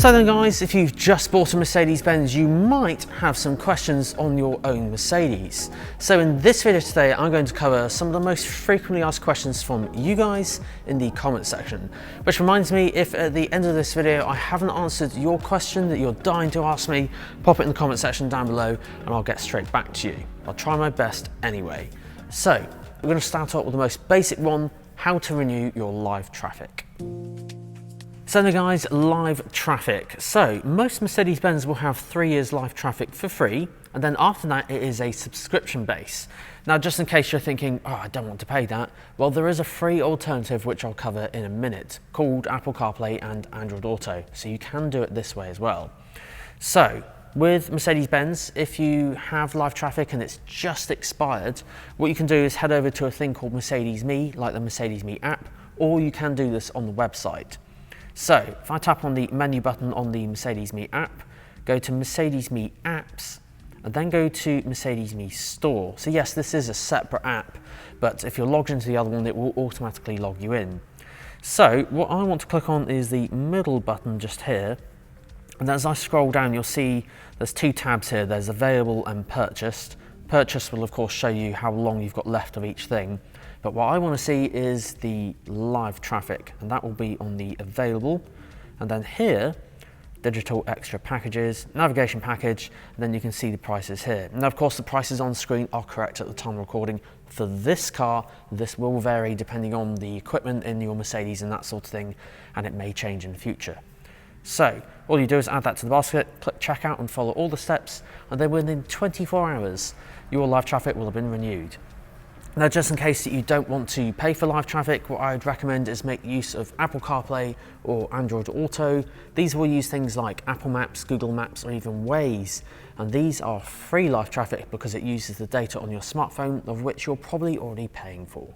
So then guys, if you've just bought a Mercedes-Benz, you might have some questions on your own Mercedes. So in this video today, I'm going to cover some of the most frequently asked questions from you guys in the comment section. Which reminds me, if at the end of this video I haven't answered your question that you're dying to ask me, pop it in the comment section down below and I'll get straight back to you. I'll try my best anyway. So we're going to start off with the most basic one, how to renew your live traffic. So then guys, live traffic. So most Mercedes-Benz will have 3 years live traffic for free, and then after that it is a subscription base. Now just in case you're thinking, oh, I don't want to pay that, well there is a free alternative which I'll cover in a minute called Apple CarPlay and Android Auto, so you can do it this way as well. So with Mercedes-Benz, if you have live traffic and it's just expired, what you can do is head over to a thing called Mercedes Me, like the Mercedes Me app, or you can do this on the website. So if I tap on the menu button on the Mercedes Me app, go to Mercedes Me apps, and then go to Mercedes Me store. So yes, this is a separate app, but if you're logged into the other one, it will automatically log you in. So what I want to click on is the middle button just here. And as I scroll down, you'll see there's two tabs here. There's available and purchased. Purchase will of course show you how long you've got left of each thing. But what I want to see is the live traffic, and that will be on the available. And then here, digital extra packages, navigation package, and then you can see the prices here. Now of course the prices on screen are correct at the time of recording. For this car, this will vary depending on the equipment in your Mercedes and that sort of thing, and it may change in the future. So all you do is add that to the basket, click checkout and follow all the steps, and then within 24 hours, your live traffic will have been renewed. Now just in case that you don't want to pay for live traffic, what I would recommend is make use of Apple CarPlay or Android Auto. These will use things like Apple Maps, Google Maps, or even Waze. And these are free live traffic because it uses the data on your smartphone, of which you're probably already paying for.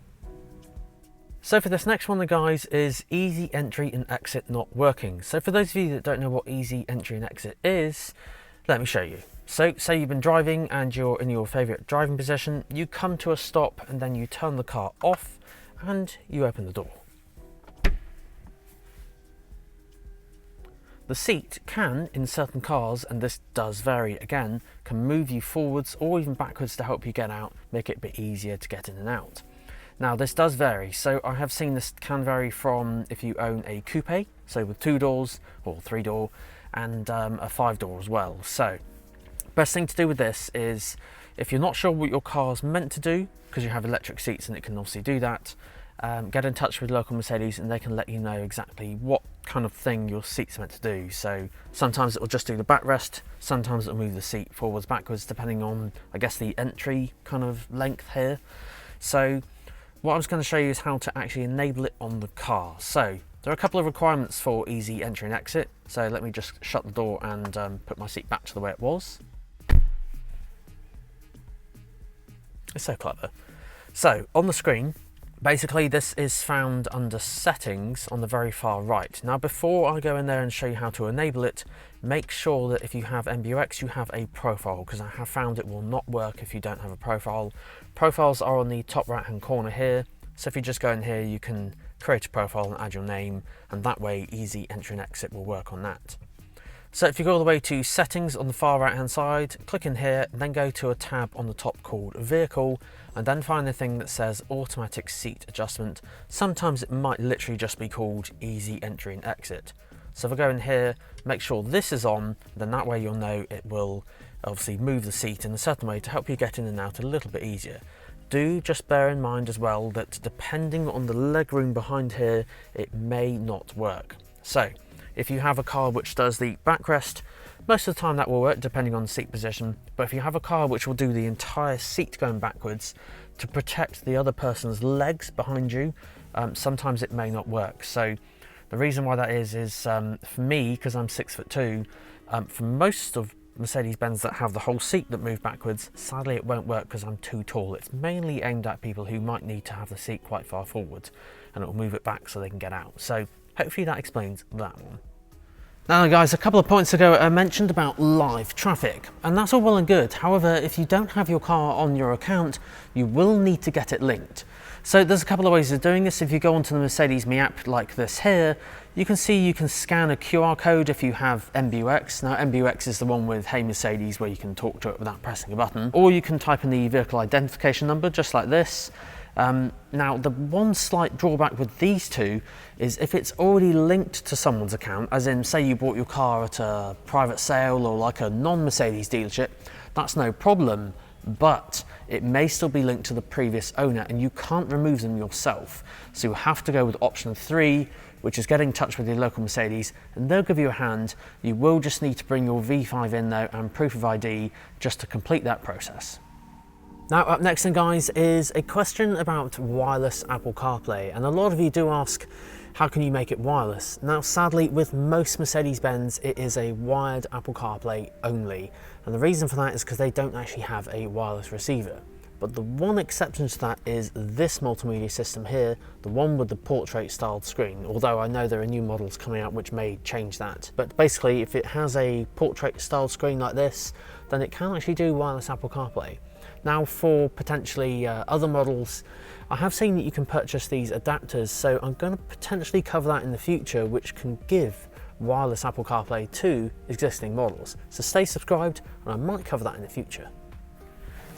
So for this next one, the guys, is easy entry and exit not working. So for those of you that don't know what easy entry and exit is, let me show you. So say you've been driving and you're in your favourite driving position, you come to a stop and then you turn the car off and you open the door. The seat can, in certain cars, and this does vary again, can move you forwards or even backwards to help you get out, make it a bit easier to get in and out. Now this does vary, so I have seen this can vary from if you own a coupe, so with 2 doors or 3 door, and a 5 door as well. So best thing to do with this is, if you're not sure what your car's meant to do, because you have electric seats and it can obviously do that, get in touch with local Mercedes and they can let you know exactly what kind of thing your seat's meant to do. So sometimes it will just do the backrest, sometimes it'll move the seat forwards, backwards, depending on, I guess, the entry kind of length here. So what I was going to show you is how to actually enable it on the car. So there are a couple of requirements for easy entry and exit. So let me just shut the door and put my seat back to the way it was. It's so clever. So on the screen, basically this is found under settings on the very far right. Now before I go in there and show you how to enable it, make sure that if you have MBUX you have a profile, because I have found it will not work if you don't have a profile. Profiles are on the top right hand corner here, so if you just go in here you can create a profile and add your name, and that way easy entry and exit will work on that. So if you go all the way to settings on the far right hand side, click in here, then go to a tab on the top called vehicle, and then find the thing that says automatic seat adjustment. Sometimes it might literally just be called easy entry and exit. So if I go in here, make sure this is on, then that way you'll know it will obviously move the seat in a certain way to help you get in and out a little bit easier. Do just bear in mind as well that depending on the legroom behind here, it may not work. So if you have a car which does the backrest, most of the time that will work depending on the seat position. But if you have a car which will do the entire seat going backwards to protect the other person's legs behind you, sometimes it may not work. So the reason why that is for me, because I'm 6'2", for most of Mercedes-Benz that have the whole seat that move backwards, sadly it won't work because I'm too tall. It's mainly aimed at people who might need to have the seat quite far forward, and it will move it back so they can get out. So hopefully that explains that one. Now guys, a couple of points ago I mentioned about live traffic, and that's all well and good. However, if you don't have your car on your account, you will need to get it linked. So there's a couple of ways of doing this. If you go onto the Mercedes Me app like this here, you can see you can scan a QR code if you have MBUX. Now MBUX is the one with Hey Mercedes where you can talk to it without pressing a button. Or you can type in the vehicle identification number just like this. Now the one slight drawback with these two is if it's already linked to someone's account, as in say you bought your car at a private sale or like a non-Mercedes dealership, that's no problem, but it may still be linked to the previous owner and you can't remove them yourself. So you have to go with option 3, which is get in touch with your local Mercedes and they'll give you a hand. You will just need to bring your V5 in though and proof of ID just to complete that process. Now up next then guys is a question about wireless Apple CarPlay, and a lot of you do ask how can you make it wireless. Now sadly with most Mercedes-Benz it is a wired Apple CarPlay only, and the reason for that is because they don't actually have a wireless receiver. But the one exception to that is this multimedia system here, the one with the portrait styled screen, although I know there are new models coming out which may change that. But basically if it has a portrait styled screen like this, then it can actually do wireless Apple CarPlay. Now for potentially other models, I have seen that you can purchase these adapters, so I'm going to potentially cover that in the future, which can give wireless Apple CarPlay to existing models. So stay subscribed and I might cover that in the future.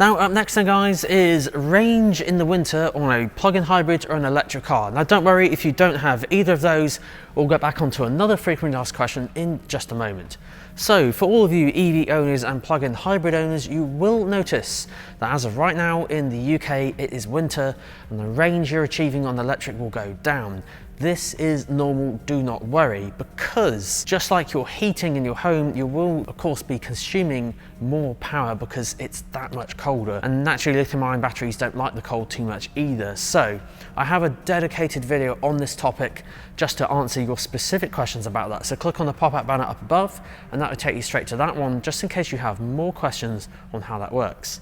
Now up next then guys is range in the winter on a plug-in hybrid or an electric car. Now don't worry if you don't have either of those, we'll get back onto another frequently asked question in just a moment. So for all of you EV owners and plug-in hybrid owners, you will notice that as of right now in the UK it is winter and the range you're achieving on electric will go down. This is normal, do not worry, because just like your heating in your home, you will of course be consuming more power because it's that much colder, and naturally lithium-ion batteries don't like the cold too much either. So I have a dedicated video on this topic just to answer your specific questions about that. So click on the pop-up banner up above and that will take you straight to that one, just in case you have more questions on how that works.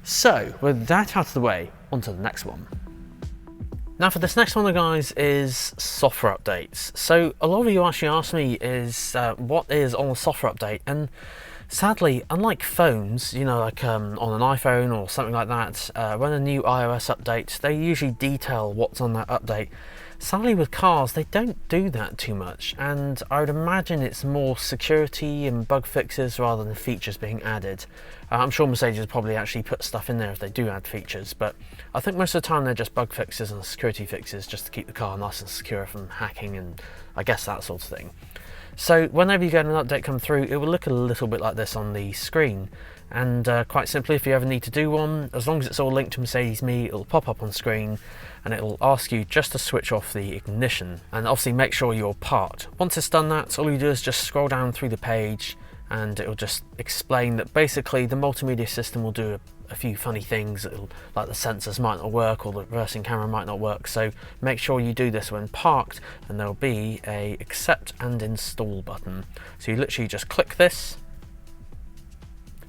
So with that out of the way, on to the next one. Now for this next one guys is software updates. So a lot of you actually asked me is what is on a software update, and sadly unlike phones, you know, like on an iPhone or something like that, when a new iOS updates they usually detail what's on that update. Sadly with cars they don't do that too much, and I would imagine it's more security and bug fixes rather than features being added. I'm sure Mercedes will probably actually put stuff in there if they do add features, but I think most of the time they're just bug fixes and security fixes just to keep the car nice and secure from hacking and I guess that sort of thing. So whenever you get an update come through, it will look a little bit like this on the screen. And quite simply, if you ever need to do one, as long as it's all linked to Mercedes Me, it'll pop up on screen and it'll ask you just to switch off the ignition and obviously make sure you're parked. Once it's done that, all you do is just scroll down through the page and it'll just explain that basically the multimedia system will do a few funny things. Like the sensors might not work or the reversing camera might not work, so make sure you do this when parked, and there'll be a accept and install button. So you literally just click this,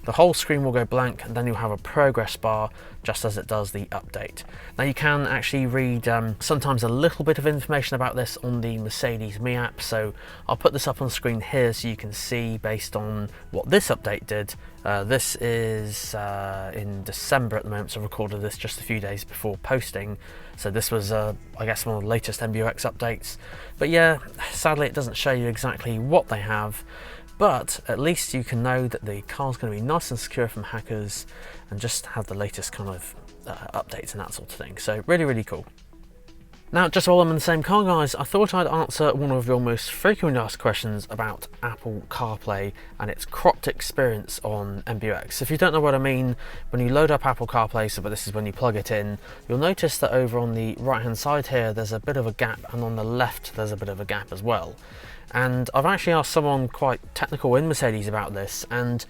the whole screen will go blank, and then you'll have a progress bar just as it does the update. Now you can actually read sometimes a little bit of information about this on the Mercedes Me app, so I'll put this up on screen here so you can see based on what this update did. This is in December at the moment, so I recorded this just a few days before posting. So this was, I guess, one of the latest MBUX updates. But yeah, sadly it doesn't show you exactly what they have, but at least you can know that the car's going to be nice and secure from hackers and just have the latest kind of updates and that sort of thing. So really, really cool. Now, just while I'm in the same car, guys, I thought I'd answer one of your most frequently asked questions about Apple CarPlay and its cropped experience on MBUX. If you don't know what I mean, when you load up Apple CarPlay, so but this is when you plug it in, you'll notice that over on the right-hand side here, there's a bit of a gap, and on the left, there's a bit of a gap as well. And I've actually asked someone quite technical in Mercedes about this, and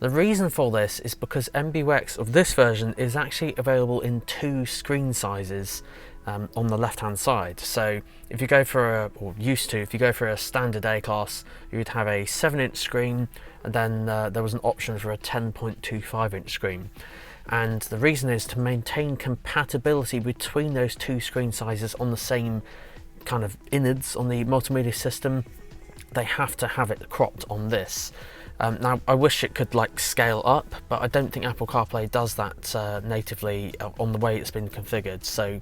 the reason for this is because MBUX of this version is actually available in 2 screen sizes on the left hand side. So if you go for if you go for a standard A class, you'd have a 7-inch screen, and then there was an option for a 10.25-inch screen. And the reason is to maintain compatibility between those 2 screen sizes on the same kind of innards on the multimedia system. they have to have it cropped on this. Now I wish it could like scale up, but I don't think Apple CarPlay does that natively on the way it's been configured. So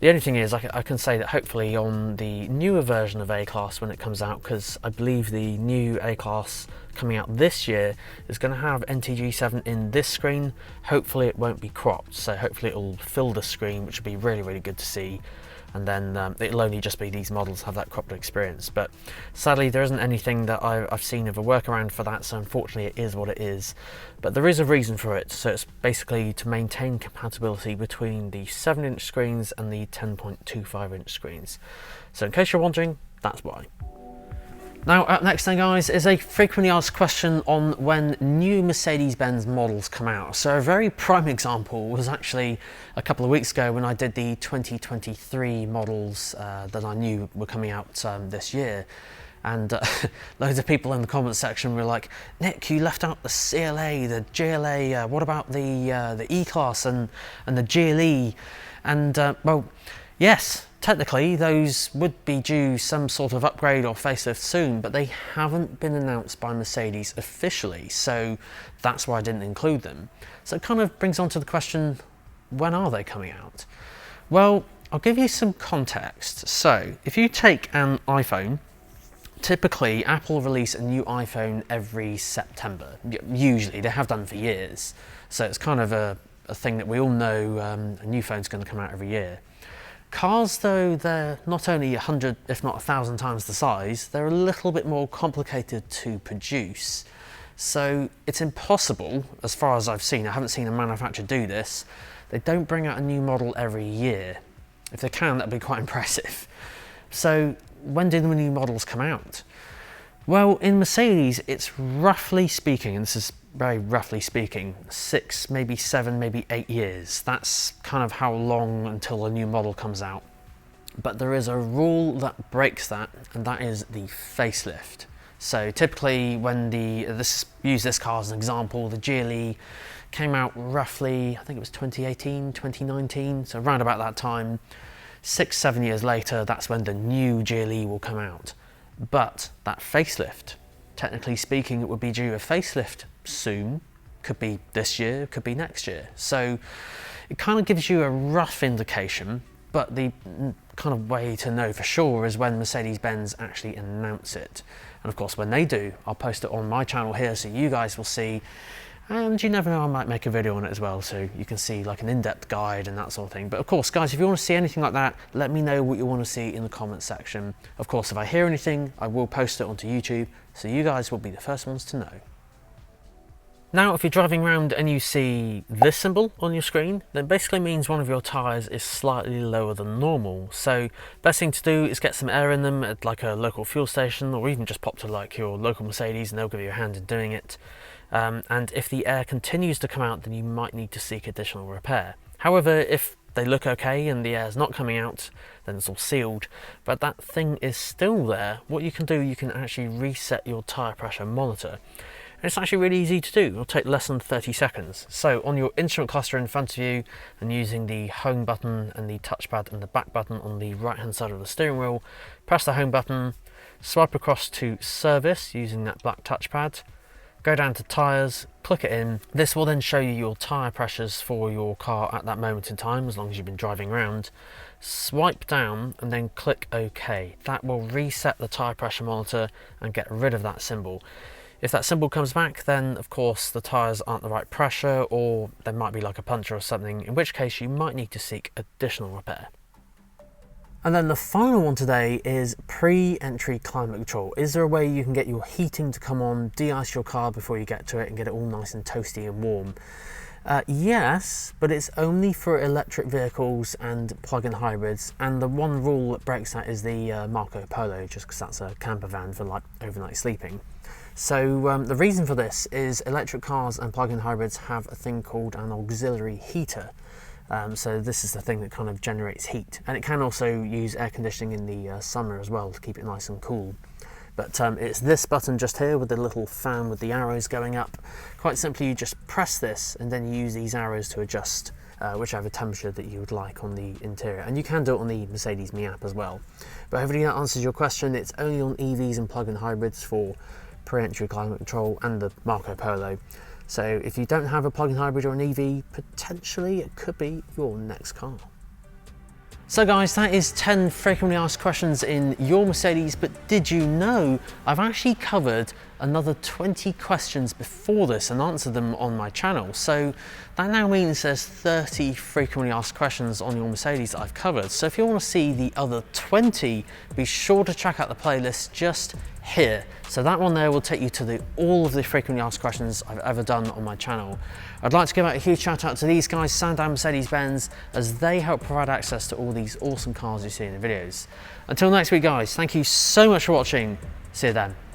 the only thing is I can say that hopefully on the newer version of A-Class when it comes out, because I believe the new A-Class coming out this year is going to have NTG7 in this screen. Hopefully it won't be cropped, so hopefully it'll fill the screen, which would be really, really good to see. And then it'll only just be these models have that cropped experience. But sadly there isn't anything that I've seen of a workaround for that, so unfortunately it is what it is. But there is a reason for it, so it's basically to maintain compatibility between the 7-inch screens and the 10.25-inch screens. So in case you're wondering, that's why. Now up next then guys is a frequently asked question on when new Mercedes-Benz models come out. So a very prime example was actually a couple of weeks ago when I did the 2023 models that I knew were coming out this year. And loads of people in the comments section were like, Nick, you left out the CLA, the GLA, what about the E-Class and the GLE? And well, yes, technically those would be due some sort of upgrade or facelift soon, but they haven't been announced by Mercedes officially, so that's why I didn't include them. So it kind of brings on to the question, when are they coming out? Well, I'll give you some context. So if you take an iPhone, typically Apple release a new iPhone every September. Usually, they have done for years. So it's kind of a thing that we all know, a new phone's going to come out every year. Cars though, they're not only 100 if not 1,000 times the size, they're a little bit more complicated to produce. So it's impossible, as far as I've seen, I haven't seen a manufacturer do this, they don't bring out a new model every year. If they can, that'd be quite impressive. So when do the new models come out? Well, in Mercedes, it's roughly speaking, and this is very roughly speaking, 6, maybe 7, maybe 8 years. That's kind of how long until a new model comes out. But there is a rule that breaks that, and that is the facelift. So typically when use this car as an example, the GLE came out roughly, I think it was 2018, 2019, so around about that time. 6, 7 years later, that's when the new GLE will come out. But that facelift, technically speaking, it would be due a facelift soon. Could be this year, could be next year. So it kind of gives you a rough indication, but the kind of way to know for sure is when Mercedes-Benz actually announce it. And of course, when they do, I'll post it on my channel here so you guys will see. And you never know, I might make a video on it as well, so you can see like an in-depth guide and that sort of thing. But of course, guys, if you want to see anything like that, let me know what you want to see in the comments section. Of course, if I hear anything, I will post it onto YouTube, so you guys will be the first ones to know. Now, if you're driving around and you see this symbol on your screen, then basically means one of your tyres is slightly lower than normal. So best thing to do is get some air in them at like a local fuel station, or even just pop to like your local Mercedes and they'll give you a hand in doing it. And if the air continues to come out, then you might need to seek additional repair. However, if they look okay and the air's not coming out, then it's all sealed, but that thing is still there, what you can do, you can actually reset your tyre pressure monitor. And it's actually really easy to do. It'll take less than 30 seconds. So on your instrument cluster in front of you, and using the home button and the touchpad and the back button on the right hand side of the steering wheel, press the home button, swipe across to service using that black touchpad, go down to tyres, click it in. This will then show you your tyre pressures for your car at that moment in time, as long as you've been driving around. Swipe down and then click OK. That will reset the tyre pressure monitor and get rid of that symbol. If that symbol comes back, then of course the tyres aren't the right pressure, or there might be like a puncture or something, in which case you might need to seek additional repair. And then the final one today is pre-entry climate control. Is there a way you can get your heating to come on, de-ice your car before you get to it and get it all nice and toasty and warm? Yes, but it's only for electric vehicles and plug-in hybrids, and the one rule that breaks that is the Marco Polo, just because that's a camper van for like overnight sleeping. So the reason for this is electric cars and plug-in hybrids have a thing called an auxiliary heater. So this is the thing that kind of generates heat, and it can also use air conditioning in the summer as well to keep it nice and cool. But it's this button just here with the little fan with the arrows going up. Quite simply, you just press this and then you use these arrows to adjust whichever temperature that you would like on the interior. And you can do it on the Mercedes Me app as well. But hopefully that answers your question. It's only on EVs and plug-in hybrids for pre-entry climate control and the Marco Polo. So if you don't have a plug-in hybrid or an EV, potentially it could be your next car. So guys, that is 10 frequently asked questions in your Mercedes, but did you know I've actually covered another 20 questions before this and answered them on my channel. So that now means there's 30 frequently asked questions on your Mercedes that I've covered. So if you want to see the other 20, be sure to check out the playlist just here. So that one there will take you to all of the frequently asked questions I've ever done on my channel. I'd like to give out a huge shout out to these guys, Sandown Mercedes-Benz, as they help provide access to all these awesome cars you see in the videos. Until next week guys, thank you so much for watching. See you then.